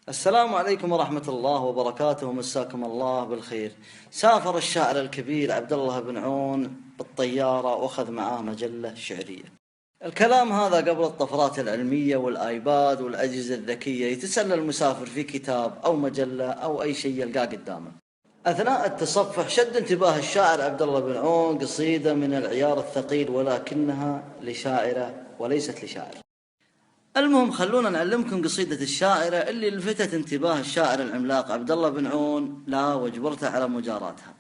السلام عليكم ورحمة الله وبركاته، مساكم الله بالخير. سافر الشاعر الكبير عبد الله بن عون بالطيارة وأخذ معاه مجلة شعرية. الكلام هذا قبل الطفرات العلمية والآيباد والأجهزة الذكية، يتسلى المسافر في كتاب أو مجلة أو أي شيء يلقاه قدامه. أثناء التصفح شد انتباه الشاعر عبد الله بن عون قصيدة من العيار الثقيل، ولكنها لشاعرة وليست لشاعر. المهم خلونا نعلمكم قصيدة الشاعرة اللي لفتت انتباه الشاعر العملاق عبد الله بن عون لا وجبرته على مجاراتها.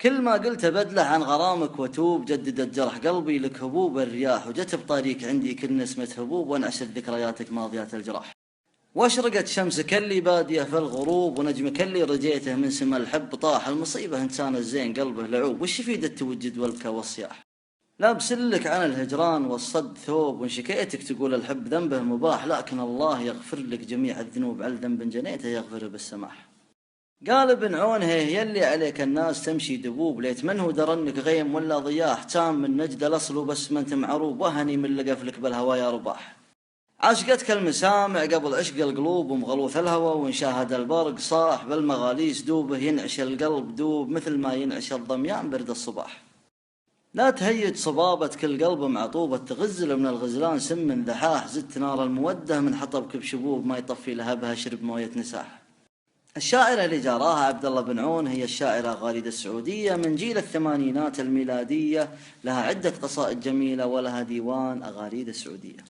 كل ما قلت بدله عن غرامك وتوب، جددت جرح قلبي لك هبوب الرياح، وجت بطريق عندي كل نسمة هبوب، وانعشت ذكرياتك ماضيات الجراح. واشرقت شمسك اللي بادية في الغروب، ونجمك اللي رجيته من سما الحب طاح. المصيبة انسان الزين قلبه لعوب، وش يفيد التوجد والبكى والصياح؟ لا بسلك عن الهجران والصد ثوب، وان شكيتك تقول الحب ذنبه مباح، لكن الله يغفر لك جميع الذنوب، على ذنب جنيته يغفر بالسماح. قال ابن عون هي يلي عليك الناس تمشي دبوب، ليت من هو درنك غيم ولا ضياح، تام من نجد الاصل وبس ما انت معروب، وهني من لقفلك بالهوى يا رباح. عشقتك المسامع قبل عشق القلوب، ومغلوث الهوى وان شاهد البرق صاح، بالمغاليس دوبه ينعش القلب دوب، مثل ما ينعش الضميان برد الصباح. لا تهيج صبابة كل قلب معطوبة، تغزل من الغزلان سم من ذحاح، زدت نار المودة من حطبك بشبوب، ما يطفي لهبها شرب موية نساح. الشاعرة اللي جاراها عبد الله بن عون هي الشاعرة غاليدة السعودية من جيل الثمانينات الميلادية، لها عدة قصائد جميلة ولها ديوان أغاريد السعودية.